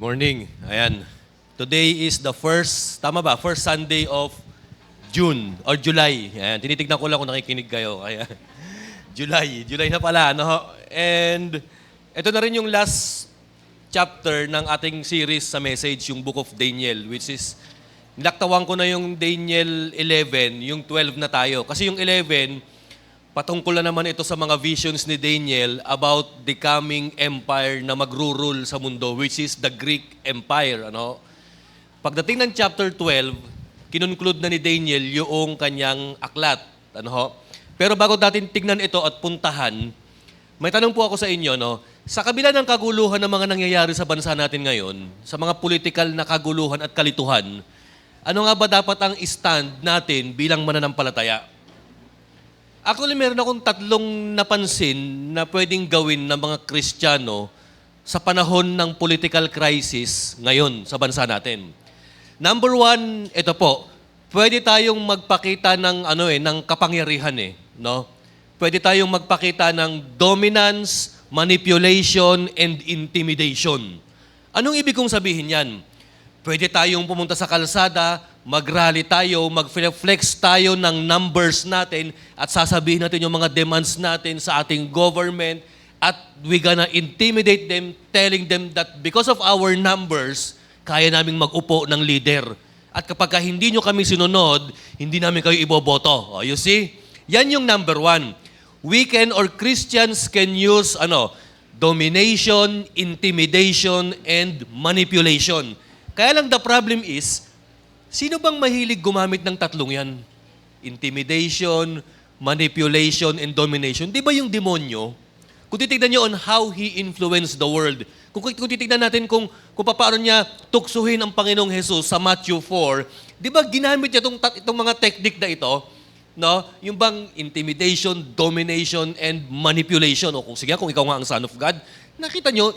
Morning. Ayan. Today is the first, tama ba? First Sunday of June or July. Ayan. Tinitignan ko lang kung nakikinig kayo. Ayan. July na pala, no? And ito na rin yung last chapter ng ating series sa message, yung Book of Daniel, which is, nilaktawan ko na yung Daniel 11, yung 12 na tayo. Kasi yung 11, patungkol na naman ito sa mga visions ni Daniel about the coming empire na magro-rule sa mundo, which is the Greek Empire. Ano? Pagdating ng chapter 12, kinunclude na ni Daniel yung kanyang aklat. Ano? Pero bago natin tignan ito at puntahan, may tanong po ako sa inyo, no? Sa kabila ng kaguluhan ng mga nangyayari sa bansa natin ngayon, sa mga political na kaguluhan at kalituhan, ano nga ba dapat ang stand natin bilang mananampalataya? Actually, meron akong tatlong napansin na pwedeng gawin ng mga Kristiyano sa panahon ng political crisis ngayon sa bansa natin. Number one, ito po, pwede tayong magpakita ng kapangyarihan no? Pwede tayong magpakita ng dominance, manipulation, and intimidation. Anong ibig kong sabihin yan? Pwede tayong pumunta sa kalsada, mag-rally tayo, mag-flex tayo ng numbers natin at sasabihin natin yung mga demands natin sa ating government at we gonna intimidate them, telling them that because of our numbers, kaya naming mag-upo ng leader. At kapag hindi nyo kami sinunod, hindi namin kayo iboboto. You see? Yan yung number one. We can or Christians can use domination, intimidation, and manipulation. Kaya lang the problem is, sino bang mahilig gumamit ng tatlong yan? Intimidation, manipulation, and domination. Di ba yung demonyo? Kung titignan nyo on how he influenced the world, kung titignan natin kung paano niya tuksuhin ang Panginoong Jesus sa Matthew 4, di ba ginamit niya itong mga technique na ito? No? Yung bang intimidation, domination, and manipulation. O kung sige, kung ikaw nga ang Son of God, nakita nyo,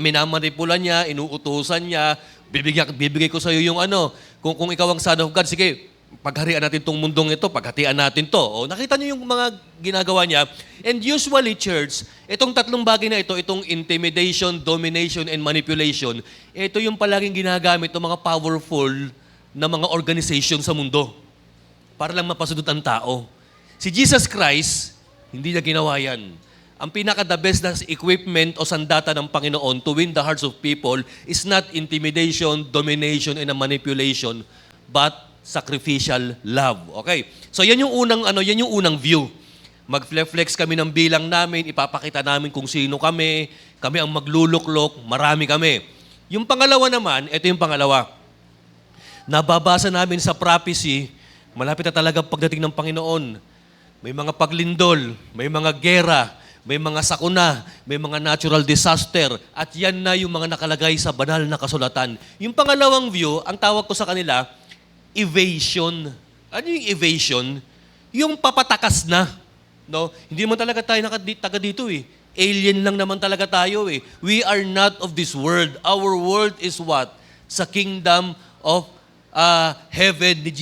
minamanipulan niya, inuutusan niya, bibigay ko sa iyo yung kung ikaw ang Son of God, sige, pagharian natin itong mundong ito, paghatian natin to. O, nakita niyo yung mga ginagawa niya. And usually, church, itong tatlong bagay na ito, itong intimidation, domination, and manipulation, ito yung palaging ginagamit ng mga powerful na mga organization sa mundo para lang mapasunod ang tao. Si Jesus Christ, hindi niya ginawa yan. Ang pinaka-the best na equipment o sandata ng Panginoon to win the hearts of people is not intimidation, domination, and manipulation, but sacrificial love. Okay? So yan yung unang view. Mag-flex kami ng bilang namin, ipapakita namin kung sino kami ang magluluklok, marami kami. Yung pangalawa naman, ito yung pangalawa. Nababasa namin sa prophecy, malapit na talaga pagdating ng Panginoon. May mga paglindol, may mga gera, may mga sakuna, may mga natural disaster, at yan na yung mga nakalagay sa banal na kasulatan. Yung pangalawang view, ang tawag ko sa kanila, evasion. Ano yung evasion? Yung papatakas na. No? Hindi man talaga tayo taga dito Alien lang naman talaga tayo We are not of this world. Our world is what? Sa kingdom of heaven with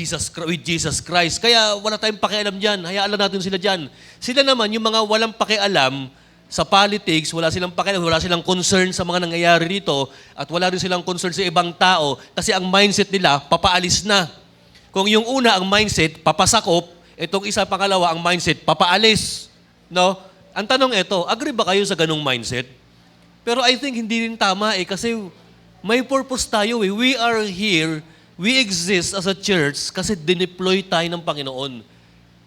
Jesus Christ. Kaya wala tayong pakialam dyan. Hayaan lang natin sila dyan. Sila naman, yung mga walang pakialam sa politics, wala silang pakialam, wala silang concern sa mga nangyayari dito, at wala rin silang concern sa ibang tao kasi ang mindset nila, papaalis na. Kung yung una, ang mindset, papasakop, itong isa pangalawa, ang mindset, papaalis. No? Ang tanong ito, agree ba kayo sa ganung mindset? Pero I think hindi rin tama kasi may purpose tayo We are here. We exist as a church kasi dineploy tayo ng Panginoon.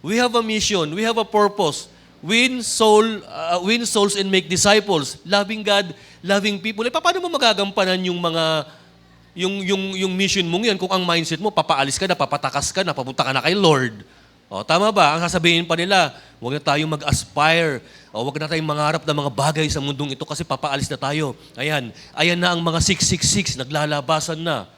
We have a mission. We have a purpose. Win souls and make disciples. Loving God, loving people. Paano mo magagampanan yung mga yung mission mong yan kung ang mindset mo, papaalis ka na, papatakas ka na, papunta ka na kay Lord? O, tama ba? Ang sasabihin pa nila, huwag na tayong mag-aspire. O, huwag na tayong mangarap ng mga bagay sa mundong ito kasi papaalis na tayo. Ayan na ang mga 666, naglalabasan na.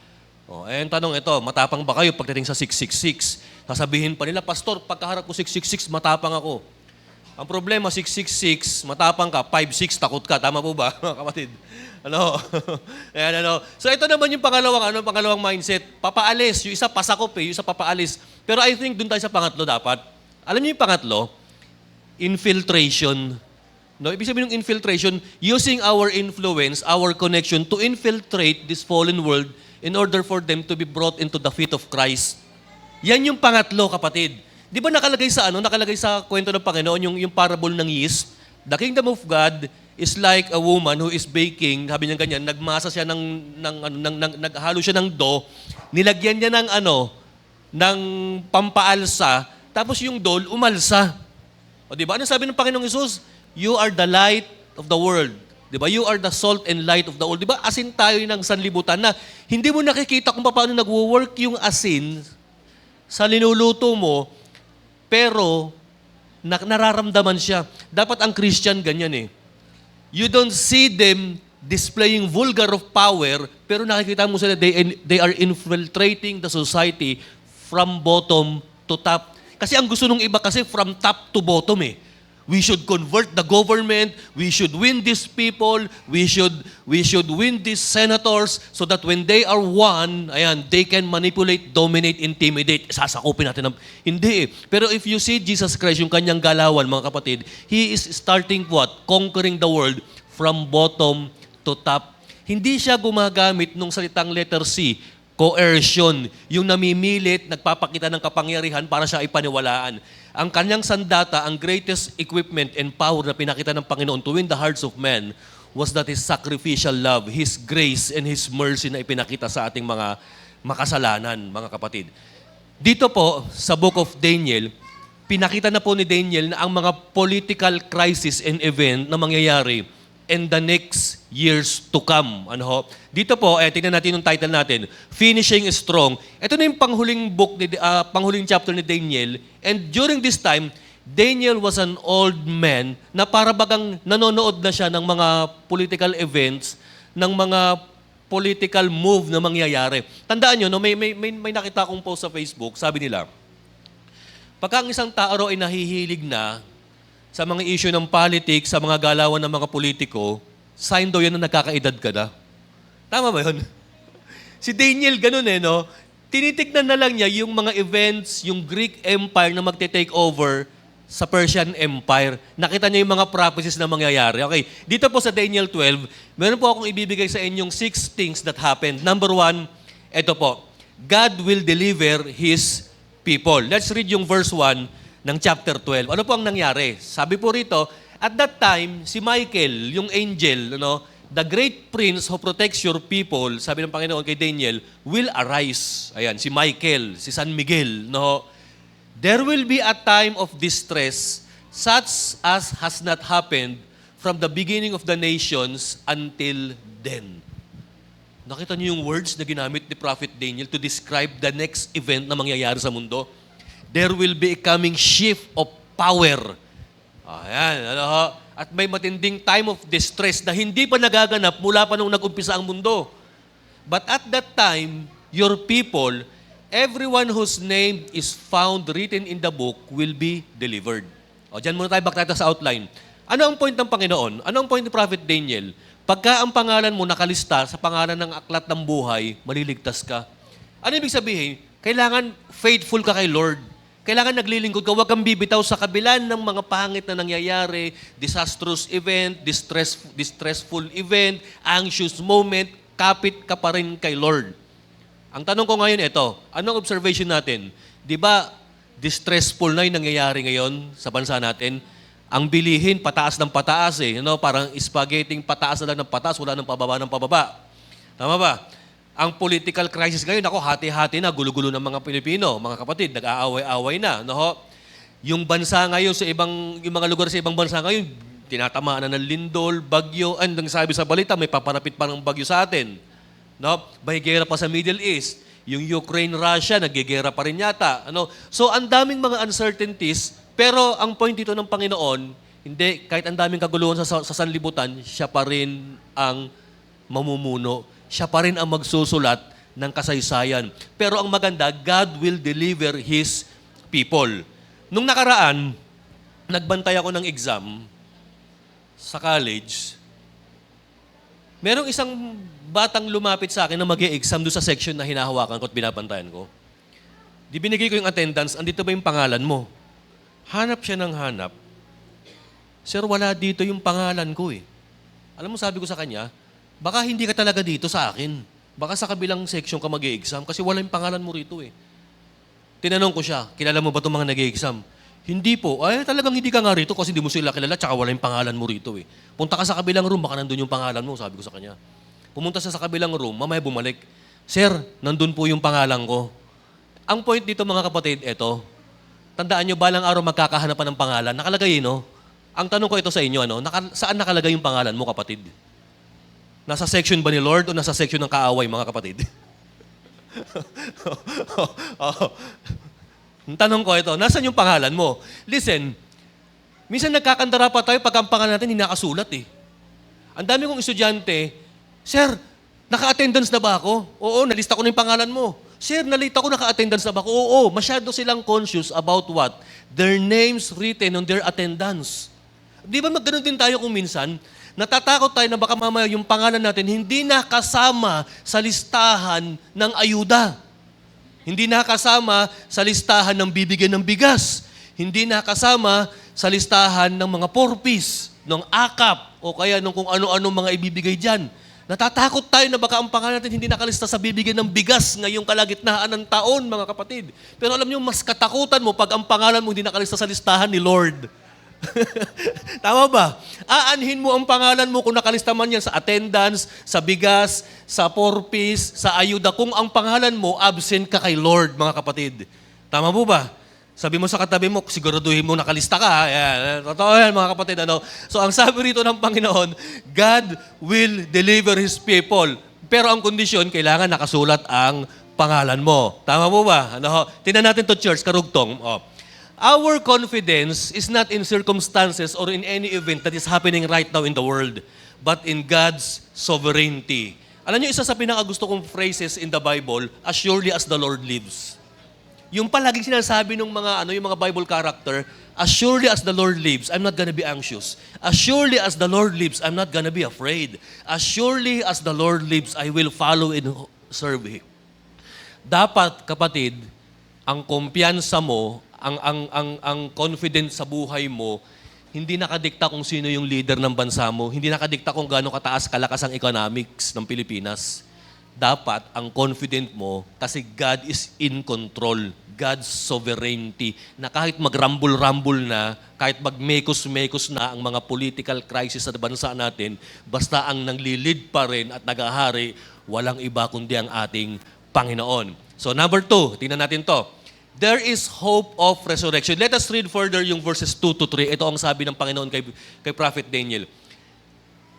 Ang tanong ito, matapang ba kayo pagdating sa 666? Sasabihin pa nila, Pastor, pagkaharap ko 666, matapang ako. Ang problema, 666, matapang ka, 56, takot ka. Tama po ba, kapatid? So ito naman yung pangalawang mindset. Papaalis. Yung isa pasakop yung isa papaalis. Pero I think dun tayo sa pangatlo dapat. Alam niyo yung pangatlo? Infiltration. No, ibig sabihin ng infiltration, using our influence, our connection to infiltrate this fallen world in order for them to be brought into the feet of Christ. Yan yung pangatlo, kapatid. Di ba nakalagay sa kwento ng Panginoon, yung parable ng yeast? The kingdom of God is like a woman who is baking, sabi niya ganyan, nagmasa siya naghalo siya ng dough, nilagyan niya ng pampaalsa, tapos yung dough umalsa. O di ba? Ano sabi ng Panginoong Hesus? You are the light of the world. Di ba? You are the salt and light of the world. Di ba? Asin tayo ng sanlibutan na hindi mo nakikita kung paano nagwo-work yung asin sa linuluto mo, pero nararamdaman siya. Dapat ang Christian ganyan eh. You don't see them displaying vulgar of power, pero nakikita mo sila, they are infiltrating the society from bottom to top. Kasi ang gusto nung iba kasi from top to bottom eh. We should convert the government, we should win these people, we should win these senators so that when they are won, ayan, they can manipulate, dominate, intimidate. Sasakupin natin. Hindi eh. Pero if you see Jesus Christ, yung kanyang galawan, mga kapatid, He is starting what? Conquering the world from bottom to top. Hindi siya gumagamit nung salitang letter C, coercion, yung namimilit, nagpapakita ng kapangyarihan para siya ipaniwalaan. Ang kanyang sandata, ang greatest equipment and power na pinakita ng Panginoon to win the hearts of men was that His sacrificial love, His grace, and His mercy na ipinakita sa ating mga makasalanan, mga kapatid. Dito po, sa Book of Daniel, pinakita na po ni Daniel na ang mga political crisis and event na mangyayari in the next years to come. Dito po, tingnan natin yung title natin, Finishing Strong. Ito na yung panghuling chapter ni Daniel. And during this time, Daniel was an old man na para bagang nanonood na siya ng mga political events, ng mga political move na mangyayari. Tandaan nyo, may nakita akong post sa Facebook, sabi nila, pagka ang isang tao raw ay nahihilig na sa mga issue ng politics, sa mga galawan ng mga politiko, sign daw yan na nagkakaedad ka na. Tama ba yun? Si Daniel ganun no? Tinitignan na lang niya yung mga events, yung Greek Empire na magte-take over sa Persian Empire. Nakita niya yung mga prophecies na mangyayari. Okay, dito po sa Daniel 12, meron po akong ibibigay sa inyong 6 things that happened. Number 1, ito po, God will deliver His people. Let's read yung verse 1 ng chapter 12. Ano po ang nangyari? Sabi po rito, at that time, si Michael, yung angel, the great prince who protects your people, sabi ng Panginoon kay Daniel, will arise. Ayan, si Michael, si San Miguel. There will be a time of distress such as has not happened from the beginning of the nations until then. Nakita niyo yung words na ginamit ni Prophet Daniel to describe the next event na mangyayari sa mundo? There will be a coming shift of power. Ayan, at may matinding time of distress na hindi pa nagaganap mula pa nung nag-umpisa ang mundo. But at that time, your people, everyone whose name is found written in the book will be delivered. O, dyan muna tayo, back tayo sa outline. Ano ang point ng Panginoon? Ano ang point ni Prophet Daniel? Pagka ang pangalan mo nakalista sa pangalan ng aklat ng buhay, maliligtas ka. Ano ibig sabihin? Kailangan faithful ka kay Lord. Kailangan naglilingkod ka, huwag kang bibitaw sa kabila ng mga pangit na nangyayari, disastrous event, distressful event, anxious moment, kapit ka pa rin kay Lord. Ang tanong ko ngayon ito, anong observation natin? Di ba, distressful na yung nangyayari ngayon sa bansa natin? Ang bilihin, pataas ng pataas parang spaghetti, pataas na lang ng pataas, wala ng pababa ng pababa. Tama ba? Ang political crisis ngayon, hati-hati na, gulo-gulo ng mga Pilipino, mga kapatid, nag-aaway-aaway na. Yung bansa ngayon, yung mga lugar sa ibang bansa ngayon, tinatamaan na ng lindol, bagyo, and ang sabi sa balita, may paparapit pa ng bagyo sa atin. May gera pa sa Middle East. Yung Ukraine, Russia, naggegera pa rin yata. So, ang daming mga uncertainties, pero ang point dito ng Panginoon, hindi, kahit ang daming kaguluhan sa sanlibutan, siya pa rin ang mamumuno. Siya pa rin ang magsusulat ng kasaysayan. Pero ang maganda, God will deliver His people. Nung nakaraan, nagbantay ako ng exam sa college. Merong isang batang lumapit sa akin na mag-e-exam doon sa section na hinahawakan ko at binabantayan ko. Di binigay ko yung attendance, andito ba yung pangalan mo? Hanap siya ng hanap. Sir, wala dito yung pangalan ko eh. Alam mo, sabi ko sa kanya, baka hindi ka talaga dito sa akin. Baka sa kabilang section ka mag-i-exam kasi wala yung pangalan mo rito eh. Tinanong ko siya, kilala mo ba itong mga nag-i-exam? Hindi po. Ay, talagang hindi ka nga rito kasi hindi mo sila kilala tsaka wala yung pangalan mo rito eh. Punta ka sa kabilang room, baka nandun yung pangalan mo, sabi ko sa kanya. Pumunta siya sa kabilang room, mamaya bumalik. Sir, nandun po yung pangalan ko. Ang point dito mga kapatid, eto. Tandaan nyo, balang araw magkakahanapan ng pangalan. Nakalagay, no? Ang tanong ko ito sa inyo, ano? Saan nakalagay yung pangalan mo, kapatid? Nasa section ba ni Lord o nasa section ng kaaway, mga kapatid? Ang tanong ko ito, nasan yung pangalan mo? Listen, minsan nagkakandara pa tayo pag ang pangalan natin hindi nakasulat eh. Ang dami kong estudyante, Sir, naka-attendance na ba ako? Oo, nalista ko na yung pangalan mo. Sir, nalita ko naka-attendance na ba ako? Oo, masyado silang conscious about what? Their names written on their attendance. Di ba magganon din tayo kung minsan? Natatakot tayo na baka mamaya yung pangalan natin hindi nakasama sa listahan ng ayuda. Hindi nakasama sa listahan ng bibigyan ng bigas. Hindi nakasama sa listahan ng mga porpis, ng akap, o kaya ng kung ano-ano mga ibibigay dyan. Natatakot tayo na baka ang pangalan natin hindi nakalista sa bibigyan ng bigas ngayong kalagitnaan ng taon, mga kapatid. Pero alam niyo, mas katakutan mo pag ang pangalan mo hindi nakalista sa listahan ni Lord. Tama ba? Aanhin mo ang pangalan mo kung nakalista man yan sa attendance, sa bigas, sa porpis, sa ayuda. Kung ang pangalan mo, absent ka kay Lord, mga kapatid. Tama po ba? Sabi mo sa katabi mo, siguraduhin mo nakalista ka. Yan. Totoo yan, mga kapatid. Ano? So, ang sabi rito ng Panginoon, God will deliver His people. Pero ang kondisyon, kailangan nakasulat ang pangalan mo. Tama po ba? Ano? Tingnan natin to church, karugtong. Oh. Our confidence is not in circumstances or in any event that is happening right now in the world, but in God's sovereignty. Alam niyo, isa sa pinakagusto kong phrases in the Bible, as surely as the Lord lives. Yung palaging sinasabi ng mga yung mga Bible character, as surely as the Lord lives, I'm not gonna be anxious. As surely as the Lord lives, I'm not gonna be afraid. As surely as the Lord lives, I will follow and serve Him. Dapat, kapatid, ang kumpiyansa mo, ang confidence sa buhay mo, hindi nakadikta kung sino yung leader ng bansa mo, hindi nakadikta kung gaano kataas kalakas ang economics ng Pilipinas. Dapat ang confident mo, kasi God is in control, God's sovereignty, na kahit mag-rumble-rumble na, kahit mag-mekos-mekos na ang mga political crisis sa bansa natin, basta ang nanglilid pa rin at nagahari, walang iba kundi ang ating Panginoon. So number 2, tingnan natin to. There is hope of resurrection. Let us read further yung verses 2 to 3. Ito ang sabi ng Panginoon kay Prophet Daniel.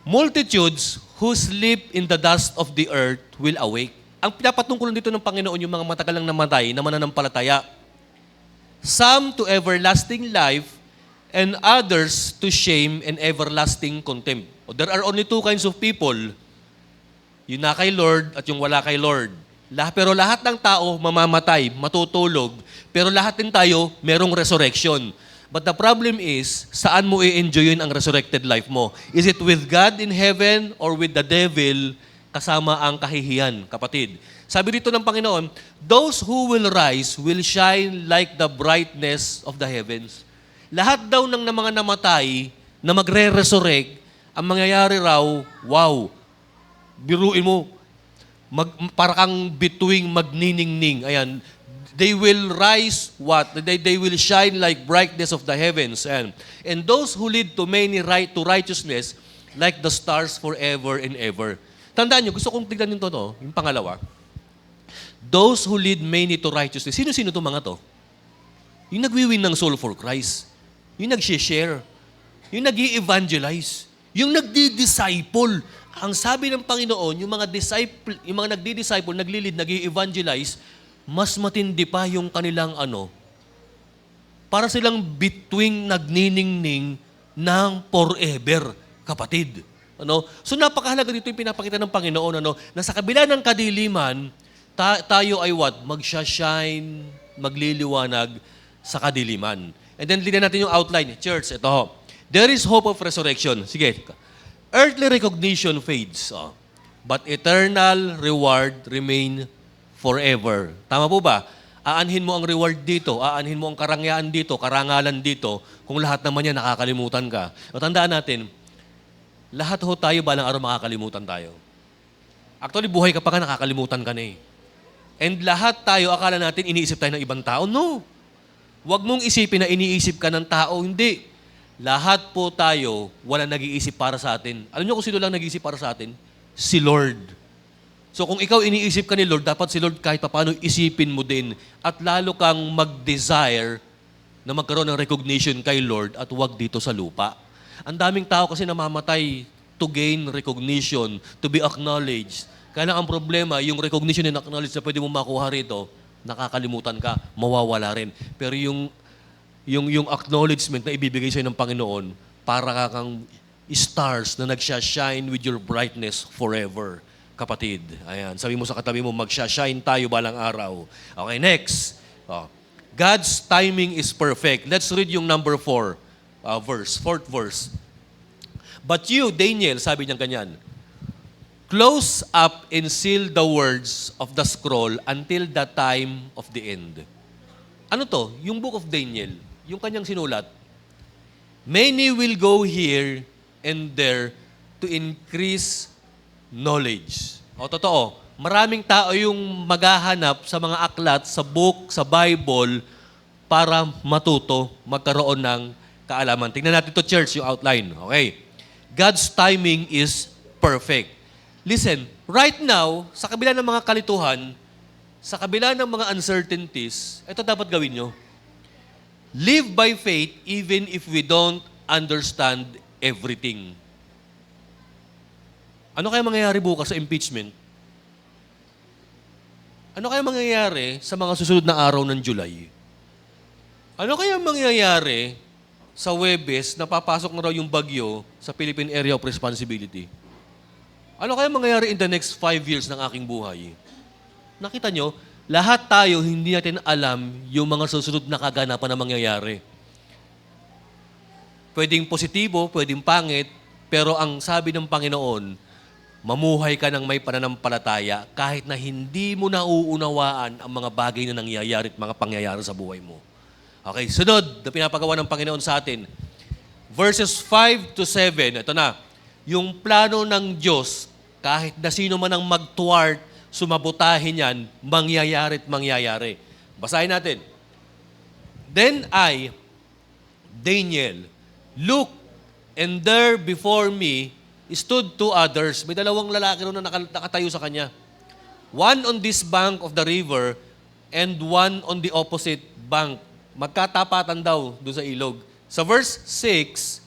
Multitudes who sleep in the dust of the earth will awake. Ang pinapatungkulan dito ng Panginoon yung mga matagal lang namatay na mananampalataya. Some to everlasting life and others to shame and everlasting contempt. There are only two kinds of people. Yung na kay Lord at yung wala kay Lord. Pero lahat ng tao mamamatay, matutulog, pero lahat din tayo merong resurrection. But the problem is, saan mo i-enjoyin ang resurrected life mo? Is it with God in heaven or with the devil kasama ang kahihiyan, kapatid? Sabi dito ng Panginoon, those who will rise will shine like the brightness of the heavens. Lahat daw ng mga namatay na magre-resurrect, ang mangyayari raw, wow, biruin mo, para kang bituing magniningning. Ayan. They will rise what? They will shine like brightness of the heavens. And those who lead to many to righteousness like the stars forever and ever. Tandaan nyo, gusto kong tignan nito, no? Yung pangalawa. Those who lead many to righteousness. Sino-sino itong mga to? Yung nagwiwin ng soul for Christ. Yung nag-share. Yung nag-i-evangelize. Yung nagdi-disciple. Ang sabi ng Panginoon, yung mga nagdi-disciple, nagli-lead, nag-i-evangelize, mas matindi pa yung kanilang para silang bituing nagniningning ng forever, kapatid. So napakahalaga dito yung pinapakita ng Panginoon, na sa kabila ng kadiliman, tayo ay what? Magsha-shine, magliliwanag sa kadiliman. And then, linan natin yung outline. Church, ito ho. There is hope of resurrection. Sige. Earthly recognition fades, but eternal reward remain forever. Tama po ba? Aanhin mo ang reward dito, aanhin mo ang karangyaan dito, karangalan dito, kung lahat naman yan nakakalimutan ka. O tandaan natin, lahat ho tayo balang araw makakalimutan tayo. Actually, buhay ka pa ka, nakakalimutan ka na eh. And lahat tayo, akala natin, iniisip tayo ng ibang tao. No. Huwag mong isipin na iniisip ka ng tao. Hindi. Lahat po tayo, wala nag-iisip para sa atin. Alam niyo kung sino lang nag-iisip para sa atin? Si Lord. So kung ikaw iniisip ka ni Lord, dapat si Lord kahit paano isipin mo din at lalo kang mag-desire na magkaroon ng recognition kay Lord at huwag dito sa lupa. Ang daming tao kasi namamatay to gain recognition, to be acknowledged. Kaya lang ang problema, yung recognition and acknowledge na pwede mo makuha rito, nakakalimutan ka, mawawala rin. Pero yung acknowledgement na ibibigay sa'yo ng Panginoon, para kang stars na nagsha-shine with your brightness forever. Kapatid, ayan, sabi mo sa katabi mo, magsha-shine tayo balang araw. Okay, next. God's timing is perfect. Let's read yung number 4 verse, 4th verse. But you, Daniel, sabi niya ganyan, close up and seal the words of the scroll until the time of the end. Ano to? Yung book of Daniel, yung kanyang sinulat. Many will go here and there to increase knowledge. O totoo, maraming tao yung maghahanap sa mga aklat, sa book, sa Bible, para matuto, magkaroon ng kaalaman. Tingnan natin to church, yung outline. Okay. God's timing is perfect. Listen, right now, sa kabila ng mga kalituhan, sa kabila ng mga uncertainties, ito dapat gawin nyo. Live by faith even if we don't understand everything. Ano kaya mangyayari bukas sa impeachment? Ano kaya mangyayari sa mga susunod na araw ng July? Ano kaya mangyayari sa Huwebes na papasok na raw yung bagyo sa Philippine Area of Responsibility? Ano kaya mangyayari in the next 5 years ng aking buhay? Nakita nyo, lahat tayo hindi natin alam yung mga susunod na kaganapan na mangyayari. Pwedeng positibo, pwedeng pangit, pero ang sabi ng Panginoon, mamuhay ka ng may pananampalataya kahit na hindi mo nauunawaan ang mga bagay na nangyayari at mga pangyayari sa buhay mo. Okay, sunod na pinapagawa ng Panginoon sa atin. Verses 5 to 7, ito na. Yung plano ng Diyos, kahit na sino man ang mag-thwart, sumabutahin yan, mangyayari at mangyayari. Basahin natin. Then I, Daniel, look, and there before me stood 2 others. May 2 lalaki rin na nakatayo sa kanya. One on this bank of the river and one on the opposite bank. Magkatapatan daw doon sa ilog. Sa verse 6,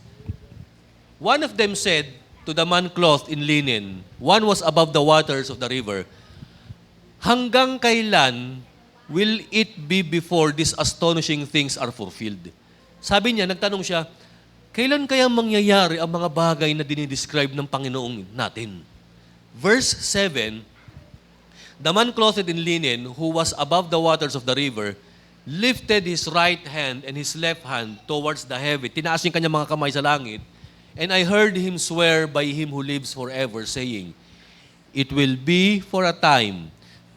one of them said to the man clothed in linen, one was above the waters of the river, hanggang kailan will it be before these astonishing things are fulfilled? Sabi niya, nagtanong siya, kailan kaya mangyayari ang mga bagay na dinidescribe ng Panginoong natin? Verse 7, the man clothed in linen, who was above the waters of the river, lifted his right hand and his left hand towards the heaven. Tinaas yung kanyang mga kamay sa langit. And I heard him swear by him who lives forever, saying, it will be for a time,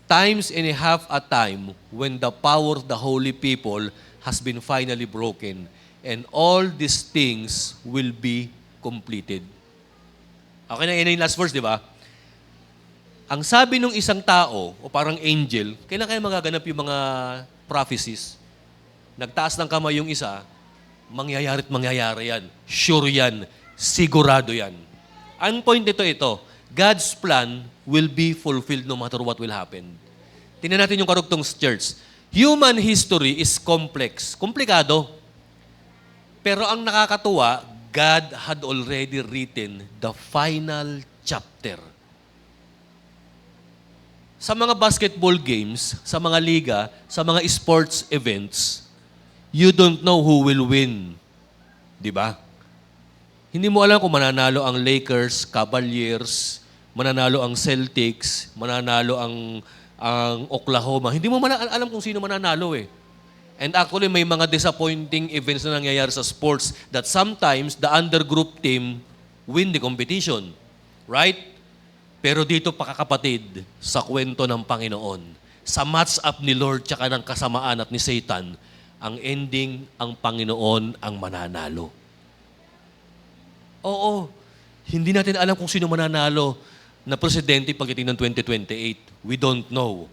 times and a half a time, when the power of the holy people has been finally broken, and all these things will be completed. Okay na, yun yung last verse, di ba? Ang sabi ng isang tao, o parang angel, kailan kaya magaganap yung mga prophecies? Nagtaas ng kamay yung isa, mangyayari at mangyayari yan. Sure yan. Sigurado yan. Ang point nito ito, God's plan will be fulfilled no matter what will happen. Tingnan natin yung karugtong church. Human history is complex. Komplikado. Pero ang nakakatuwa, God had already written the final chapter. Sa mga basketball games, sa mga liga, sa mga sports events, you don't know who will win. Di ba? Hindi mo alam kung mananalo ang Lakers, Cavaliers, mananalo ang Celtics, mananalo ang Oklahoma. Hindi mo alam kung sino mananalo eh. And actually, may mga disappointing events na nangyayari sa sports that sometimes the undergroup team win the competition. Right? Pero dito pakakapatid sa kwento ng Panginoon. sa match up ni Lord tsaka ng kasamaan at ni Satan, ang ending, ang Panginoon ang mananalo. Oo, hindi natin alam kung sino mananalo na presidente pagdating ng 2028. We don't know.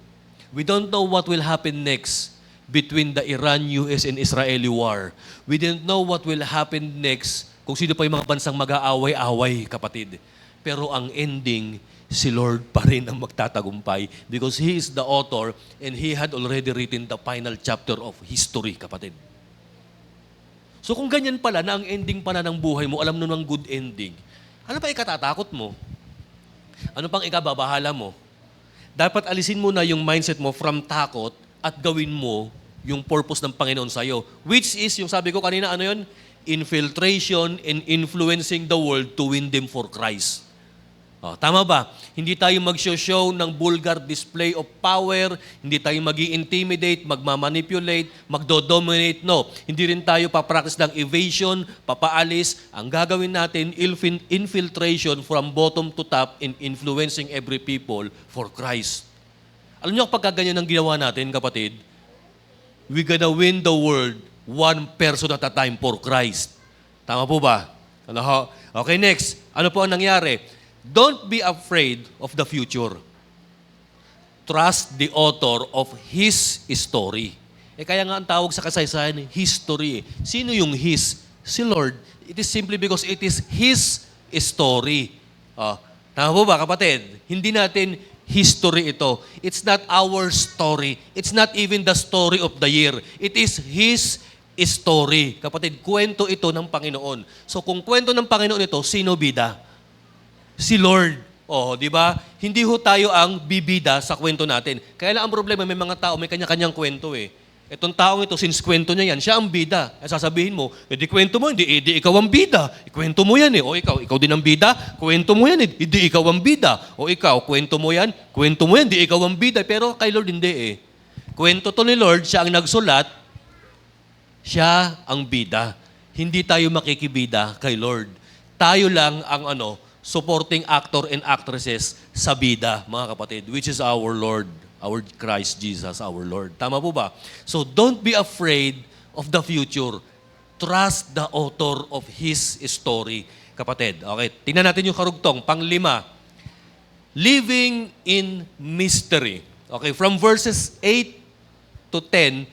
We don't know what will happen next between the Iran, US, and Israeli war. We don't know what will happen next kung sino pa yung mga bansang mag-aaway-away, kapatid. Pero ang ending, si Lord pa rin ang magtatagumpay because He is the author and He had already written the final chapter of history, kapatid. So kung ganyan pala na ang ending pala ng buhay mo, alam mo ng good ending, ano pa ikatatakot mo? Ano pang ikababahala mo? Dapat alisin mo na yung mindset mo from takot at gawin mo yung purpose ng Panginoon sa'yo. Which is, yung sabi ko kanina, ano yun? Infiltration and influencing the world to win them for Christ. Oh, tama ba? Hindi tayo mag-show ng vulgar display of power, hindi tayo mag-i-intimidate, magmamanipulate, magdo-dominate. No, hindi rin tayo papractice ng evasion, papaalis. Ang gagawin natin, infiltration from bottom to top in influencing every people for Christ. Alam niyo, pagka ganyan ang ginawa natin, kapatid, we're gonna win the world one person at a time for Christ. Tama po ba? Ano ho? Okay, next. Ano po ang nangyari? Don't be afraid of the future. Trust the author of His story. Kaya nga ang tawag sa kasaysayan, history. Sino yung His? Si Lord. It is simply because it is His story. Tama po ba, kapatid? Hindi natin history ito. It's not our story. It's not even the story of the year. It is His story. Kapatid, kwento ito ng Panginoon. So kung kwento ng Panginoon ito, sino bida? Si Lord. Oh, di ba? Hindi ho tayo ang bibida sa kwento natin. Kaya lang ang problema, may mga tao, may kanya-kanyang kwento eh. Itong taong ito, since kwento niya yan, siya ang bida. At sasabihin mo, di kwento mo, hindi ikaw ang bida. Kwento mo yan eh. O ikaw din ang bida, kwento mo yan eh. Hindi ikaw ang bida. O ikaw, kwento mo yan, hindi ikaw ang bida. Pero kay Lord hindi eh. Kwento to ni Lord, siya ang nagsulat, siya ang bida. Hindi tayo makikibida kay Lord. Tayo lang ang supporting actor and actresses sa bida, mga kapatid, which is our Lord, our Christ Jesus, our Lord. Tama po ba? So don't be afraid of the future. Trust the author of His story, kapatid. Okay, tingnan natin yung karugtong. Pang-5, living in mystery. Okay, from verses 8 to 10,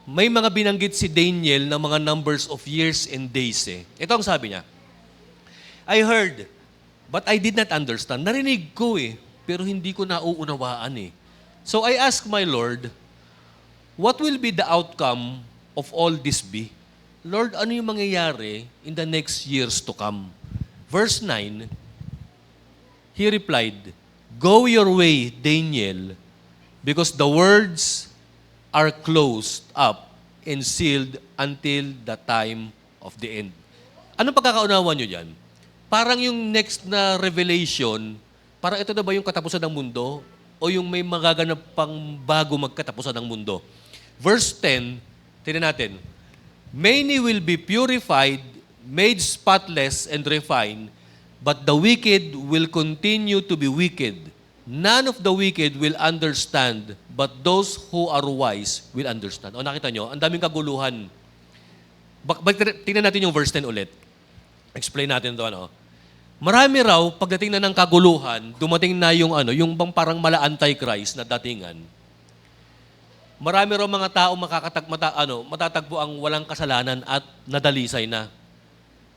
may mga binanggit si Daniel ng mga numbers of years and days eh. Ito ang sabi niya. I heard, but I did not understand. Narinig ko eh, pero hindi ko nauunawaan eh. So I asked my Lord, what will be the outcome of all this be? Lord, ano yung mangyayari in the next years to come? Verse 9, He replied, go your way, Daniel, because the words are closed up and sealed until the time of the end. Anong pagkakaunawa nyo dyan? Parang yung next na revelation, parang ito na ba yung katapusan ng mundo? O yung may magaganap pang bago magkatapusan ng mundo? Verse 10, tingnan natin. Many will be purified, made spotless and refined, but the wicked will continue to be wicked. None of the wicked will understand, but those who are wise will understand. O nakita nyo, ang daming kaguluhan. Tingnan natin yung verse 10 ulit. Explain natin ito, Marami raw, pagdating na ng kaguluhan, dumating na yung yung bang parang mala antichrist na datingan. Marami raw mga tao matatagpo ang walang kasalanan at nadalisay na.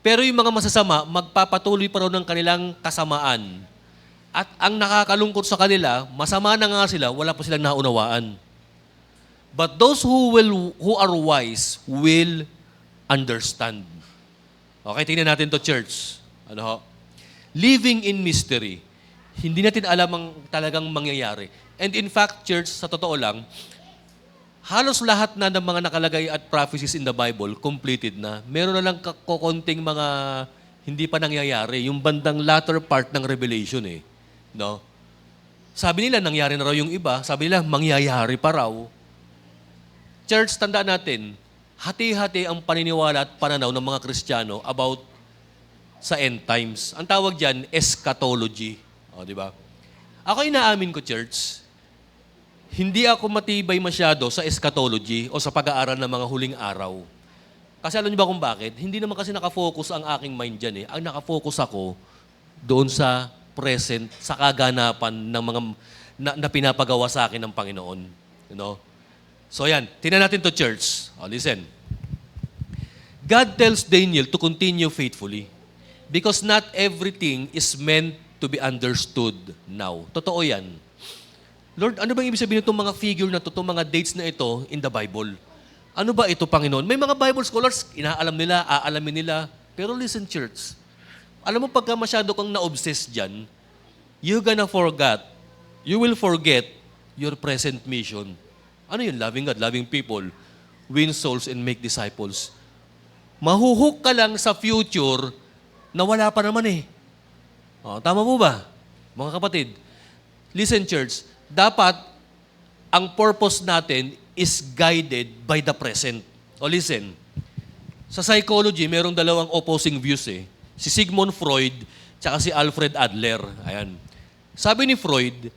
Pero yung mga masasama, magpapatuloy pa raw ng kanilang kasamaan. At ang nakakalungkot sa kanila, masama na nga sila, wala pa silang naunawaan. But those who are wise will understand. Okay, tingnan natin to, church. Living in mystery. Hindi natin alam ang talagang mangyayari. And in fact, church, sa totoo lang, halos lahat na ng mga nakalagay at prophecies in the Bible, completed na. Meron na lang kukunting mga hindi pa nangyayari. Yung bandang latter part ng Revelation eh. No? Sabi nila, nangyari na raw yung iba. Sabi nila, mangyayari pa raw. Church, tandaan natin, hati-hati ang paniniwala at pananaw ng mga Kristiyano about sa end times. Ang tawag dyan, eschatology. O, di ba? Ako inaamin ko, church, Hindi ako matibay masyado sa eschatology o sa pag-aaral ng mga huling araw. Kasi alam niyo ba kung bakit? Hindi naman kasi nakafocus ang aking mind dyan eh. Ang nakafocus ako doon sa present, sa kaganapan ng mga na pinapagawa sa akin ng Panginoon. You know? So yan, tingnan natin to church. Oh, listen. God tells Daniel to continue faithfully because not everything is meant to be understood now. Totoo yan. Lord, ano bang ibig sabihin itong mga figure na ito, itong mga dates na ito in the Bible? Ano ba ito, Panginoon? May mga Bible scholars, inaalam nila, aalamin nila. Pero listen, church. Alam mo, pagka masyado kang na-obsess dyan, you will forget your present mission. Ano yun? Loving God, loving people, win souls, and make disciples. Mahuhook ka lang sa future na wala pa naman eh. Oh, tama po ba? Mga kapatid, listen, church, dapat ang purpose natin is guided by the present. O listen, sa psychology, merong dalawang opposing views eh. Si Sigmund Freud, tsaka si Alfred Adler. Ayan. Sabi ni Freud,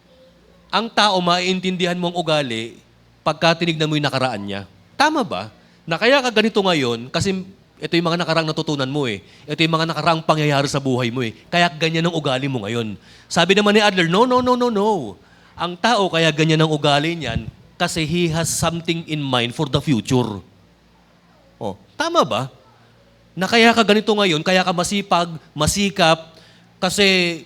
ang tao maiintindihan mong ugali pagka tinignan mo yung nakaraan niya. Tama ba? Na kaya ka ganito ngayon, kasi ito yung mga nakaraang natutunan mo eh. Ito yung mga nakaraang pangyayari sa buhay mo eh. Kaya ganyan ang ugali mo ngayon. Sabi naman ni Adler, no. Ang tao kaya ganyan ang ugali niyan kasi he has something in mind for the future. Oh, tama ba? Na kaya ka ganito ngayon, kaya ka masipag, masikap, kasi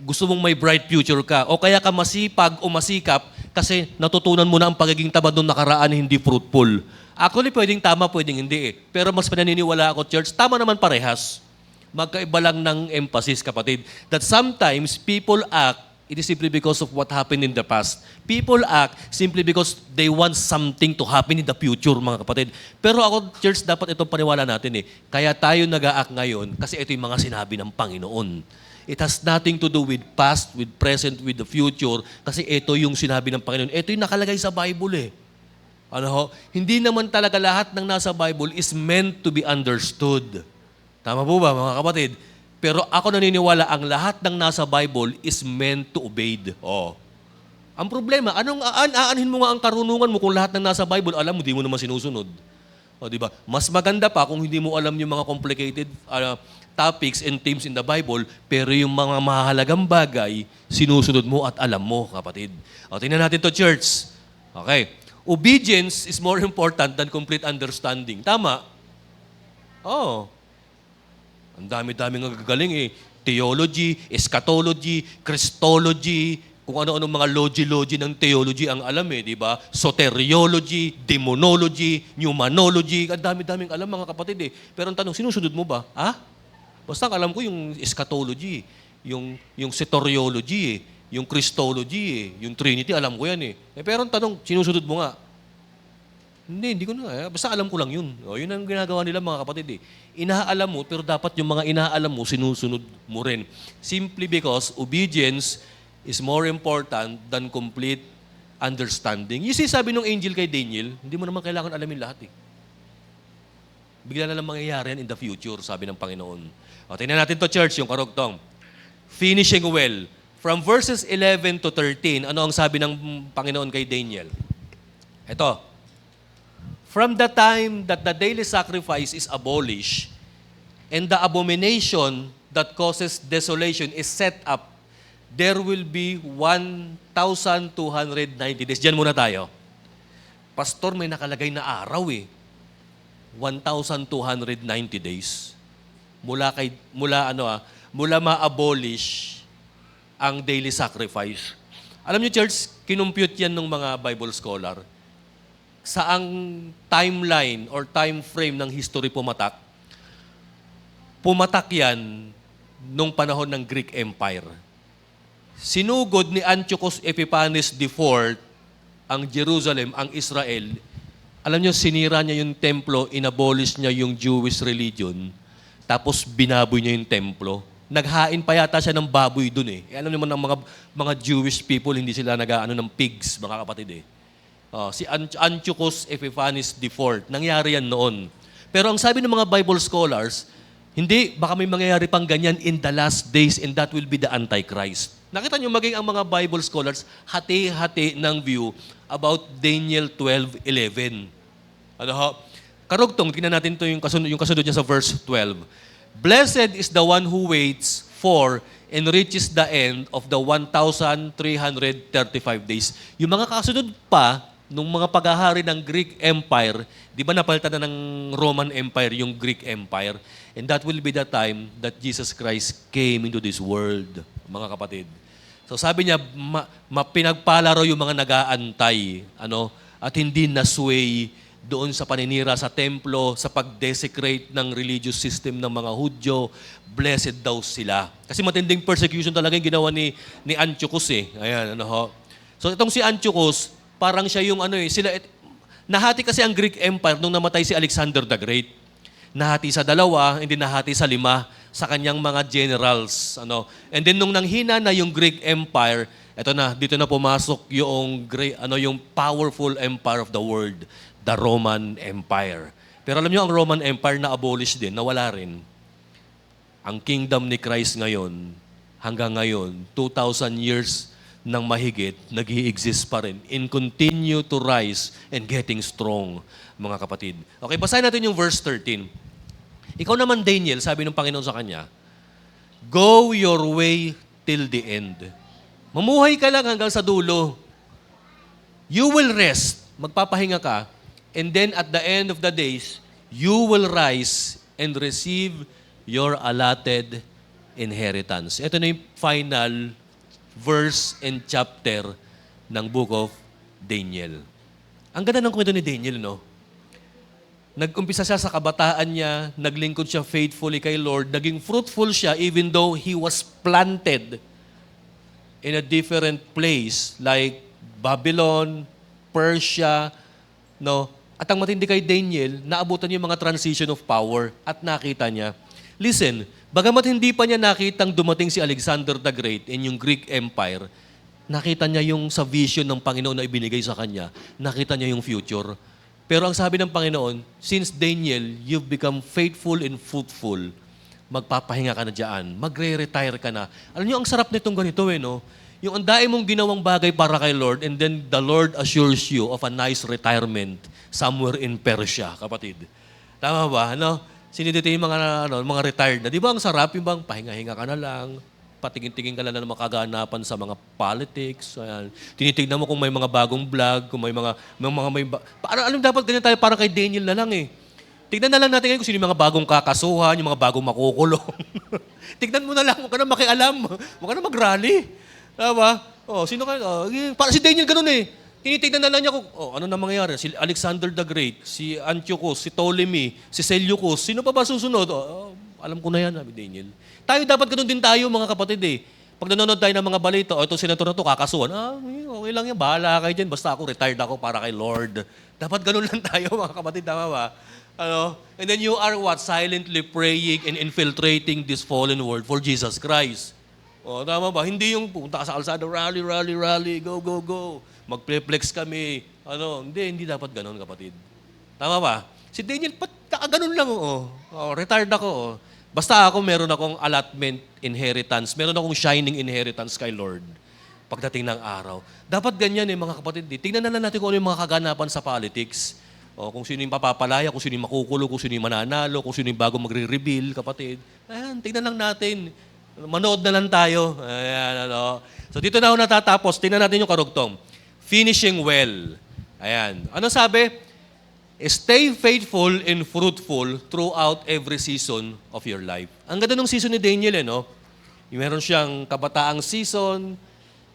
gusto mong may bright future ka. O kaya ka masipag o masikap kasi natutunan mo na ang pagiging tamad nung nakaraan hindi fruitful. Actually, pwedeng tama, pwedeng hindi eh. Pero mas pananiniwala ako, church, tama naman parehas. Magkaiba lang ng emphasis, kapatid. That sometimes people act, it is simply because of what happened in the past. People act simply because they want something to happen in the future, mga kapatid. Pero ako, church, dapat itong paniwala natin eh. Kaya tayo nag-a-act ngayon kasi ito yung mga sinabi ng Panginoon. It has nothing to do with past, with present, with the future. Kasi ito yung sinabi ng Panginoon. Ito yung nakalagay sa Bible eh. Ano ho? Hindi naman talaga lahat ng nasa Bible is meant to be understood. Tama po ba, mga kapatid? Pero ako naniniwala, ang lahat ng nasa Bible is meant to obeyed. Oh. Ang problema, aanhin mo nga ang karunungan mo kung lahat ng nasa Bible, alam mo, di mo naman sinusunod. O, di ba? Mas maganda pa kung hindi mo alam yung mga complicated topics and themes in the Bible, pero yung mga mahalagang bagay, sinusunod mo at alam mo, kapatid. O, tingnan natin to, church. Okay. Obedience is more important than complete understanding. Tama? Oh. Ang dami-daming nagagaling eh. Theology, eschatology, Christology, kung ano-anong mga logi-logi ng theology ang alam eh, di ba? Soteriology, demonology, pneumanology, ang dami-daming alam mga kapatid eh. Pero ang tanong, sinusunod mo ba? Ha? Basta alam ko yung eschatology, yung soteriology eh, yung Christology eh, yung Trinity, alam ko yan eh. Pero ang tanong, sinusunod mo nga? Hindi ko na. Basta alam ko lang yun. O, yun ang ginagawa nila mga kapatid eh. Inaalam mo, pero dapat yung mga inaalam mo, sinusunod mo rin. Simply because obedience is more important than complete understanding. You see, sabi ng angel kay Daniel, hindi mo naman kailangan alamin lahat eh. Bigla na lang mangyayari yan in the future, sabi ng Panginoon. O, tingnan natin to, church, yung karugtong. Finishing well. From verses 11 to 13, ano ang sabi ng Panginoon kay Daniel? Ito. From the time that the daily sacrifice is abolished and the abomination that causes desolation is set up, there will be 1,290 days. Diyan muna tayo. Pastor, may nakalagay na araw eh. 1,290 days. Mula ma-abolish ang daily sacrifice. Alam niyo, church, kinumpute yan ng mga Bible scholar. Saang timeline or time frame ng history pumatak? Pumatak yan nung panahon ng Greek Empire. Sinugod ni Antiochus Epiphanes IV ang Jerusalem, ang Israel. Alam niyo, sinira niya yung templo, inabolish niya yung Jewish religion, tapos binaboy niya yung templo. Naghain pa yata siya ng baboy dun eh. Alam naman ng mga Jewish people, hindi sila nag-ano ng pigs, mga kapatid eh. Si Antiochus Epiphanes IV, nangyari yan noon. Pero ang sabi ng mga Bible scholars, Hindi, baka may mangyayari pang ganyan in the last days and that will be the Antichrist. Nakita nyo, maging ang mga Bible scholars, hati-hati ng view about Daniel 12:11. Ano ho? Karugtong, tingnan natin ito yung kasunod niya sa verse 12. Blessed is the one who waits for and reaches the end of the 1,335 days. Yung mga kasunod pa, nung mga paghahari ng Greek Empire, di ba napalitan na ng Roman Empire yung Greek Empire? And that will be the time that Jesus Christ came into this world, mga kapatid. So sabi niya, mapinagpala raw yung mga nag-aantay, at hindi nasway doon sa paninira sa templo, sa pag-desecrate ng religious system ng mga Hudyo, blessed daw sila. Kasi matinding persecution talaga yung ginawa ni Antiochus eh. Ayan, So itong si Antiochus, parang siya yung nahati kasi ang Greek Empire nung namatay si Alexander the Great. Nahati sa 2, hindi nahati sa 5 sa kanyang mga generals. And then nung nanghina na yung Greek Empire, dito na pumasok yung powerful empire of the world, the Roman Empire. Pero alam niyo, ang Roman Empire na-abolish din, nawala rin. Ang kingdom ni Christ ngayon, hanggang ngayon, 2,000 years nang mahigit, nag-i-exist pa rin and continue to rise and getting strong, mga kapatid. Okay, basahin natin yung verse 13. Ikaw naman, Daniel, sabi ng Panginoon sa kanya, go your way till the end. Mamuhay ka lang hanggang sa dulo. You will rest, magpapahinga ka, and then at the end of the days, you will rise and receive your allotted inheritance. Ito na yung final verse and chapter ng book of Daniel. Ang ganda ng kwento ni Daniel, no? Nag-umpisa siya sa kabataan niya, naglingkod siya faithfully kay Lord, naging fruitful siya even though he was planted in a different place like Babylon, Persia, no? At ang matindi kay Daniel, naabutan niya yung mga transition of power at nakita niya. Listen, bagamat hindi pa niya nakitang dumating si Alexander the Great in yung Greek Empire, nakita niya yung sa vision ng Panginoon na ibinigay sa kanya, nakita niya yung future. Pero ang sabi ng Panginoon, since Daniel, you've become faithful and fruitful, magpapahinga ka na dyan, magre-retire ka na. Alam niyo, ang sarap nitong ganito no? Yung andain mong ginawang bagay para kay Lord and then the Lord assures you of a nice retirement somewhere in Persia, kapatid. Tama ba? Sino dito yung mga retired na? Di ba ang sarap yung bang pahinga-hinga ka na lang, patingin-tingin ka lang na makaganapan sa mga politics. Ayan. Tinitignan mo kung may mga bagong vlog, kung may alam dapat ganyan tayo para kay Daniel na lang eh. Tignan na lang natin ngayon kung sino yung mga bagong kakasuhan, yung mga bagong makukulong. Tignan mo na lang, huwag ka na makialam, huwag ka na mag-rally. Tama? Sino ka? Para si Daniel ganun eh. Tinitignan na lang niya kung, ano na mangyayari? Si Alexander the Great, si Antiochus, si Ptolemy, si Seleucus, sino pa ba susunod? Alam ko na yan, sabi Daniel. Tayo dapat ganun din tayo, mga kapatid eh. Pag nanonood tayo ng mga balita, itong senator na ito, kakasuhan, okay lang yan, bahala kayo dyan, basta ako, retired ako para kay Lord. Dapat ganun lang tayo, mga kapatid, tama ba? And then you are silently praying and infiltrating this fallen world for Jesus Christ. Tama ba? Hindi yung punta ka sa kalsada, rally, go, go, go. Mag-flex kami. Hindi dapat ganun, kapatid. Tama ba? Si Daniel, ganun lang, retired ako, Basta ako, meron akong allotment inheritance. Meron akong shining inheritance kay Lord pagdating ng araw. Dapat ganyan mga kapatid. Tingnan na lang natin kung ano yung mga kaganapan sa politics. Kung sino yung papapalaya, kung sino yung makukulong, kung sino yung mananalo, kung sino yung bago magre-reveal, kapatid. Ayan, tingnan lang natin. Manood na lang tayo. Ayan, So dito na ako natatapos. Tingnan natin yung karugtong. Finishing well. Ayan. Ano sabi? Stay faithful and fruitful throughout every season of your life. Ang ganda ng season ni Daniel, Meron siyang kabataang season,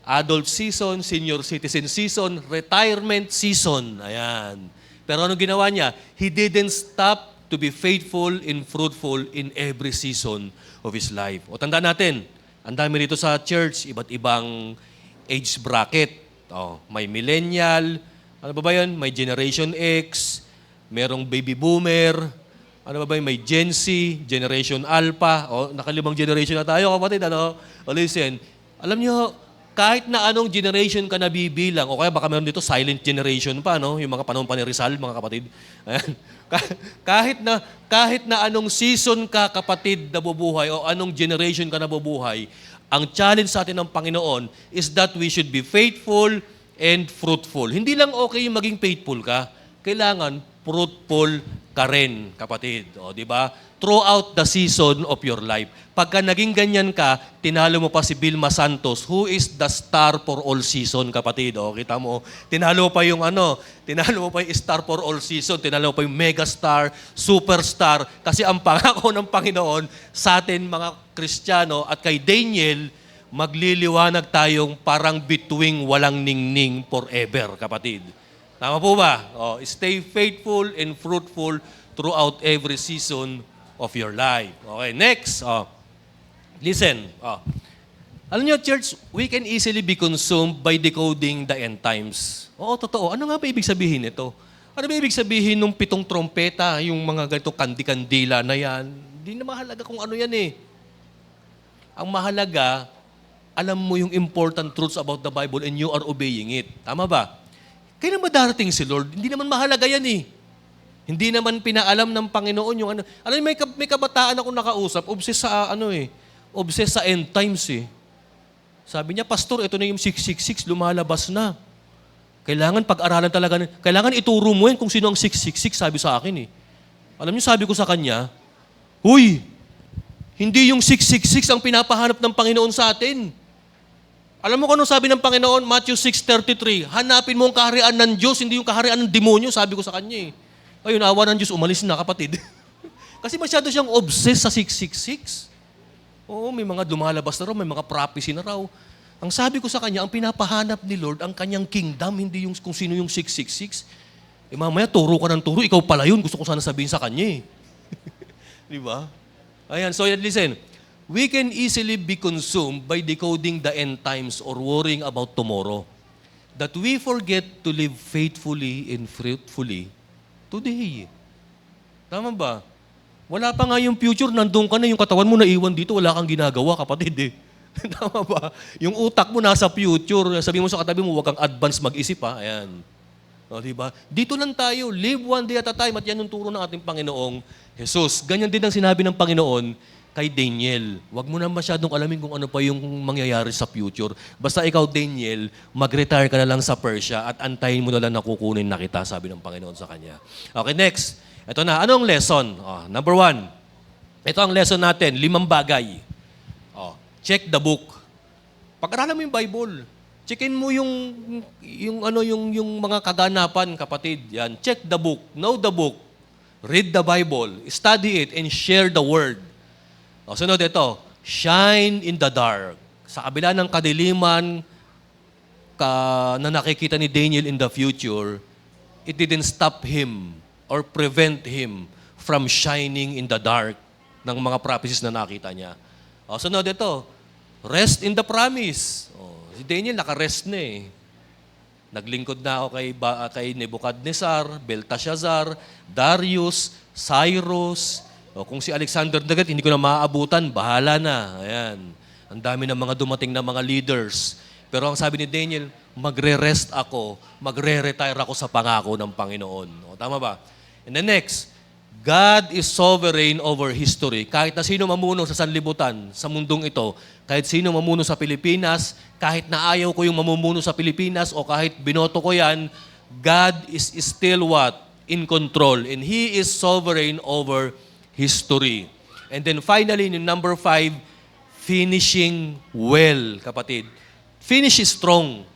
adult season, senior citizen season, retirement season. Ayan. Pero anong ginawa niya? He didn't stop to be faithful and fruitful in every season of his life. O tandaan natin, ang dami rito sa church, iba't ibang age bracket. May millennial, ano ba yun? May Generation X, merong baby boomer, ano ba yun? May Gen Z, Generation Alpha, nakalimang generation na tayo, kapatid, Listen, alam niyo, kahit na anong generation ka nabibilang, o kaya baka meron dito silent generation pa, no? Yung mga panahon pa ni Rizal, mga kapatid. Ayan. Kahit na anong season ka, kapatid, nabubuhay, o anong generation ka nabubuhay, ang challenge sa atin ng Panginoon is that we should be faithful and fruitful. Hindi lang okay yung maging faithful ka. Kailangan fruitful ka rin, kapatid. O, di ba? Throughout the season of your life. Pagka naging ganyan ka, tinalo mo pa si Vilma Santos, who is the star for all season, kapatid. O, kita mo, tinalo mo pa yung star for all season, tinalo mo pa yung megastar, superstar, kasi ang pangako ng Panginoon sa atin, mga Kristiyano, at kay Daniel, magliliwanag tayong parang bituing walang ningning forever, kapatid. Tama po ba? O, stay faithful and fruitful throughout every season of your life. Okay, next. Listen. Alam niyo, church, we can easily be consumed by decoding the end times. Oo, totoo. Ano nga ba ibig sabihin nito? Ano ba ibig sabihin ng 7 trompeta, yung mga ganito kandi-kandila na yan? Hindi na mahalaga kung ano yan eh. Ang mahalaga, alam mo yung important truths about the Bible and you are obeying it. Tama ba? Kailan ba darating si Lord? Hindi naman mahalaga yan eh. Hindi naman pinaalam ng Panginoon yung ano. Alam mo, may kabataan ako nakausap, obsessed sa end times eh. Sabi niya, Pastor, ito na yung 666, lumalabas na. Kailangan pag-aralan talaga. Kailangan ituro mo yan kung sino ang 666, sabi sa akin eh. Alam niyo, sabi ko sa kanya, Huy, hindi yung 666 ang pinapahanap ng Panginoon sa atin. Alam mo kung ano sabi ng Panginoon? Matthew 6:33, hanapin mo ang kaharian ng Diyos, hindi yung kaharian ng demonyo, sabi ko sa kanya eh. Ayun, awa ng Diyos, umalis na, kapatid. Kasi masyado siyang obsessed sa 666. Oo, may mga lumalabas na raw, may mga prophecy na raw. Ang sabi ko sa kanya, ang pinapahanap ni Lord, ang kanyang kingdom, hindi yung kung sino yung 666. Eh mamaya, turo ka ng turo, ikaw pala yun. Gusto ko sana sabihin sa kanya eh. Di ba? Ayan, so listen. We can easily be consumed by decoding the end times or worrying about tomorrow. That we forget to live faithfully and fruitfully today. Tama ba? Wala pa nga yung future, nandun ka na, yung katawan mo naiwan dito, wala kang ginagawa, kapatid eh. Tama ba? Yung utak mo nasa future, sabi mo sa katabi mo, huwag kang advance mag-isip ha. Ayan. O, diba? Dito lang tayo, live one day at a time, at yan yung turo ng ating Panginoong Jesus. Ganyan din ang sinabi ng Panginoon kay Daniel. Huwag mo na masyadong alamin kung ano pa yung mangyayari sa future. Basta ikaw, Daniel, mag-retire ka na lang sa Persia at antayin mo na lang na kukunin na kita, sabi ng Panginoon sa kanya. Okay, next. Ito na. Anong lesson? Number 1. Ito ang lesson natin. 5 bagay. Check the book. Pag-aralan mo yung Bible. Checkin mo yung mga kaganapan, kapatid. Yan. Check the book. Know the book. Read the Bible. Study it and share the word. Sunod ito, shine in the dark. Sa kabila ng kadiliman na nakikita ni Daniel in the future, it didn't stop him or prevent him from shining in the dark ng mga prophecies na nakita niya. Sunod ito, rest in the promise. Si Daniel nakarest na eh. Naglingkod na ako kay Nebuchadnezzar, Belteshazzar, Darius, Cyrus. Kung si Alexander the Great, hindi ko na maaabutan, bahala na. Ayan. Ang dami ng mga dumating na mga leaders. Pero ang sabi ni Daniel, magre-rest ako, magre-retire ako sa pangako ng Panginoon. Tama ba? And then next, God is sovereign over history. Kahit na sino mamuno sa sanlibutan, sa mundong ito, kahit sino mamuno sa Pilipinas, kahit na ayaw ko yung mamumuno sa Pilipinas o kahit binoto ko yan, God is still what? In control. And He is sovereign over history. And then finally, in number 5, finishing well, kapatid. Finish strong.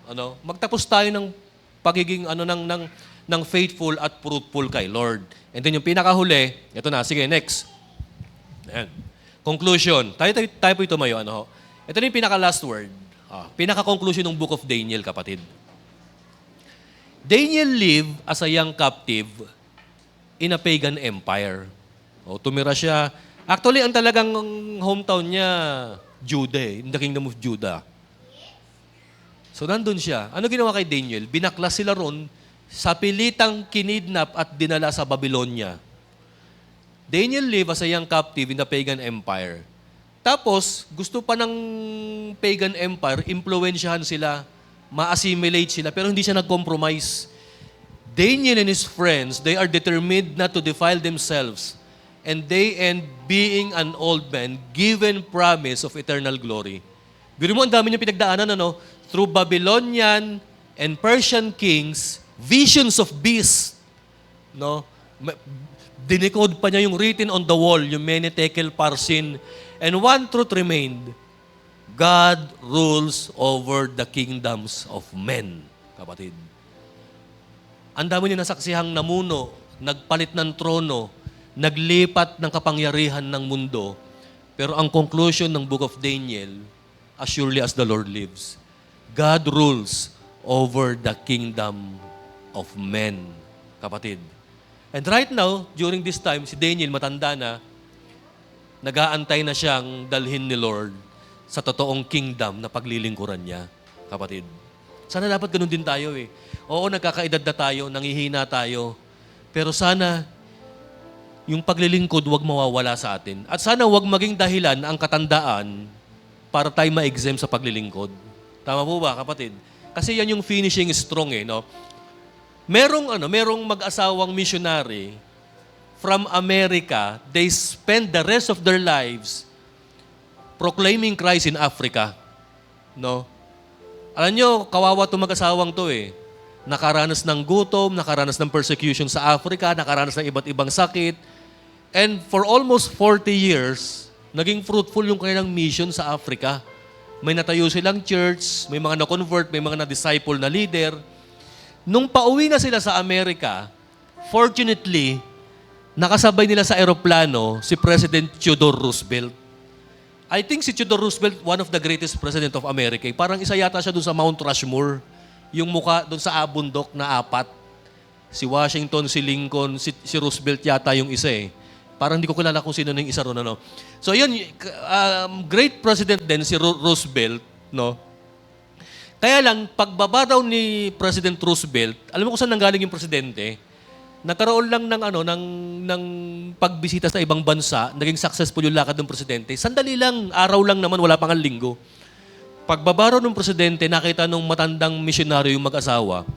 Magtapos tayo ng pagiging ng faithful at fruitful kay Lord. And then yung pinakahuli, ito na, sige, next. Ayan. Conclusion. Tayo po tumayo. Ito na yung pinaka-last word. Pinaka-conclusion ng Book of Daniel, kapatid. Daniel lived as a young captive in a pagan empire. Tumira siya. Actually, ang talagang hometown niya, Judah, in the kingdom of Judah. So, nandun siya. Ano ginawa kay Daniel? Binaklas sila ron, sa pilitang kinidnap at dinala sa Babylonia. Daniel lived as a young captive in the pagan empire. Tapos, gusto pa ng pagan empire, impluwensyahan sila, ma-assimilate sila, pero hindi siya nag-compromise. Daniel and his friends, they are determined not to defile themselves, and they end being an old man, given promise of eternal glory. Biro mo, ang dami niyang pinagdaanan, ano? Through Babylonian and Persian kings, visions of beasts, no? Dinicode pa niya yung written on the wall, yung mene tekel parsin. And one truth remained, God rules over the kingdoms of men, kapatid. Ang dami niya nasaksihang namuno, nagpalit ng trono, naglipat ng kapangyarihan ng mundo. Pero ang conclusion ng Book of Daniel, as surely as the Lord lives, God rules over the kingdom of men, kapatid. And right now, during this time, si Daniel matanda na, nag-aantay na siyang dalhin ni Lord sa totoong kingdom na paglilingkuran niya, kapatid. Sana dapat ganun din tayo eh. Oo, nagkakaedad na tayo, nangihina tayo, pero sana yung paglilingkod huwag mawawala sa atin. At sana huwag maging dahilan ang katandaan para tayo ma-exempt sa paglilingkod. Tama po ba, kapatid? Kasi yan yung finishing strong eh, no? Merong mag-asawang missionary from America, they spend the rest of their lives proclaiming Christ in Africa. No? Alam nyo, kawawa itong mag-asawang to eh. Nakaranas ng gutom, nakaranas ng persecution sa Africa, nakaranas ng iba't ibang sakit. And for almost 40 years, naging fruitful yung kanilang mission sa Africa. May natayo silang church, may mga na-convert, may mga na-disciple na leader. Nung pauwi na sila sa Amerika, fortunately, nakasabay nila sa eroplano si President Theodore Roosevelt. I think si Theodore Roosevelt, one of the greatest president of America. Parang isa yata siya doon sa Mount Rushmore. Yung muka doon sa bundok na apat. Si Washington, si Lincoln, si Roosevelt yata yung isa eh. Parang hindi ko kilala kung sino na yung isa ron. Ano. So yun, great president din si Roosevelt. No? Kaya lang, pagbaba daw ni President Roosevelt, alam mo kung saan nanggaling yung presidente? Nagkaroon lang ng pagbisita sa ibang bansa, naging successful yung lakad ng presidente. Sandali lang, araw lang naman, wala pang linggo. Pagbaba raw ng presidente, nakita nung matandang misyonaryo yung mag-asawa.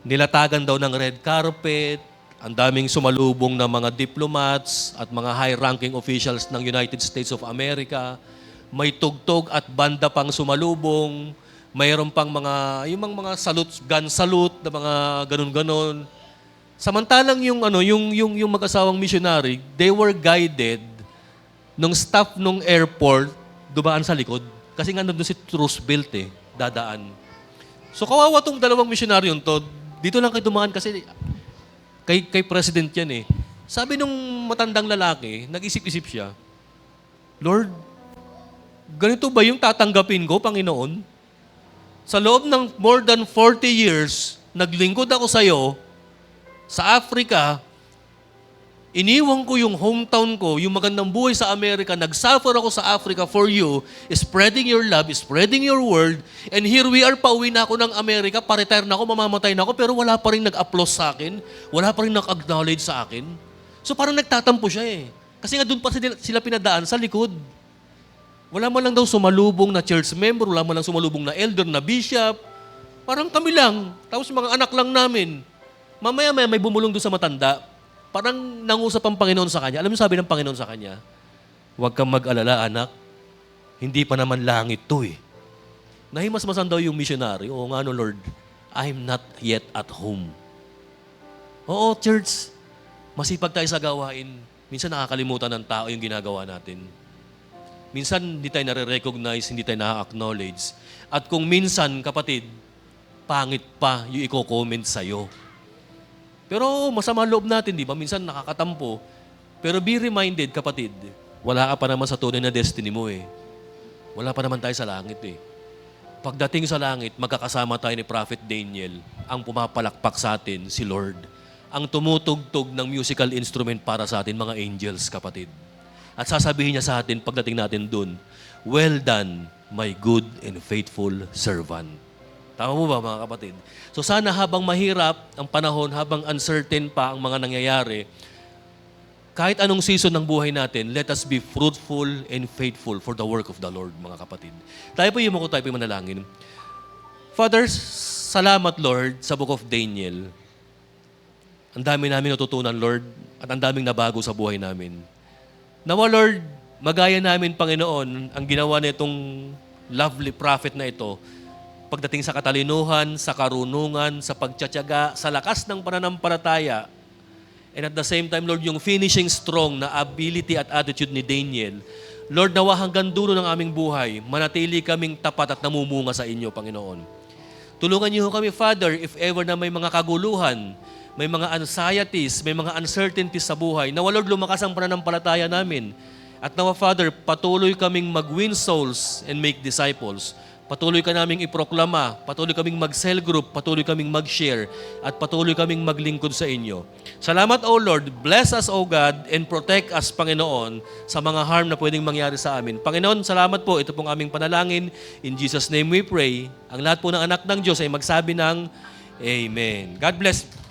Nilatagan daw ng red carpet, ang daming sumalubong ng mga diplomats at mga high-ranking officials ng United States of America. May tugtog at banda pang sumalubong. Mayroon pang mga salute, gun salute, na mga ganun-ganon. Samantalang yung mag-asawang missionary, they were guided nung staff nung airport dumaan sa likod. Kasi nga nandun si Roosevelt dadaan. So kawawa tong dalawang missionary yun to. Dito lang kayo dumaan kasi kay president yan eh. Sabi nung matandang lalaki, nag-isip-isip siya, Lord, ganito ba yung tatanggapin ko, Panginoon? Sa loob ng more than 40 years, naglingkod ako sa'yo, sa Africa, iniwan ko yung hometown ko, yung magandang buhay sa Amerika, nagsuffer ako sa Africa for you, spreading your love, spreading your word, and here we are, pauwi na ako ng Amerika, pa-retire na ako, mamamatay na ako, pero wala pa rin nag-applause sa akin, wala pa rin nag-acknowledge sa akin. So parang nagtatampo siya eh. Kasi nga doon pa sila pinadaan sa likod. Wala man lang daw sumalubong na church member, wala man lang sumalubong na elder, na bishop. Parang kami lang, tapos mga anak lang namin. Mamaya-maya may bumulong doon sa matanda. Parang nangusap ang Panginoon sa kanya. Alam mo sabi ng Panginoon sa kanya? Huwag kang mag-alala, anak. Hindi pa naman langit to eh. Nahimasmasan daw yung missionary. Oo nga no, Lord. I'm not yet at home. Oo, church. Masipag tayo sa gawain. Minsan nakakalimutan ng tao yung ginagawa natin. Minsan hindi tayo nare-recognize, hindi tayo na-acknowledge. At kung minsan, kapatid, pangit pa yung i-comment sa'yo. Pero masama loob natin, di ba? Minsan nakakatampo. Pero be reminded, kapatid, wala ka pa naman sa tunay na destiny mo eh. Wala pa naman tayo sa langit eh. Pagdating sa langit, magkakasama tayo ni Prophet Daniel, ang pumapalakpak sa atin, si Lord. Ang tumutugtog ng musical instrument para sa atin, mga angels, kapatid. At sasabihin niya sa atin, pagdating natin dun, well done, my good and faithful servant. Tama mo ba, mga kapatid? So sana habang mahirap ang panahon, habang uncertain pa ang mga nangyayari, kahit anong season ng buhay natin, let us be fruitful and faithful for the work of the Lord, mga kapatid. Tayo po tayo po manalangin. Father, salamat Lord sa Book of Daniel. Ang dami namin natutunan, Lord, at ang daming nabago sa buhay namin. Nawa, Lord, magaya namin, Panginoon, ang ginawa nitong lovely prophet na ito, pagdating sa katalinuhan, sa karunungan, sa pagtsatsaga, sa lakas ng pananampalataya, and at the same time, Lord, yung finishing strong na ability at attitude ni Daniel, Lord, nawa hanggang dulo ng aming buhay, manatili kaming tapat at namumunga sa inyo, Panginoon. Tulungan niyo kami, Father, if ever na may mga kaguluhan, may mga anxieties, may mga uncertainties sa buhay, nawa, Lord, lumakas ang pananampalataya namin. At nawa, Father, patuloy kaming mag-win souls and make disciples. Patuloy ka naming iproklama, patuloy kaming mag-cell group, patuloy kaming mag-share, at patuloy kaming maglingkod sa inyo. Salamat, O Lord. Bless us, O God, and protect us, Panginoon, sa mga harm na pwedeng mangyari sa amin. Panginoon, salamat po. Ito pong aming panalangin. In Jesus' name we pray. Ang lahat po ng anak ng Diyos ay magsabi ng Amen. God bless.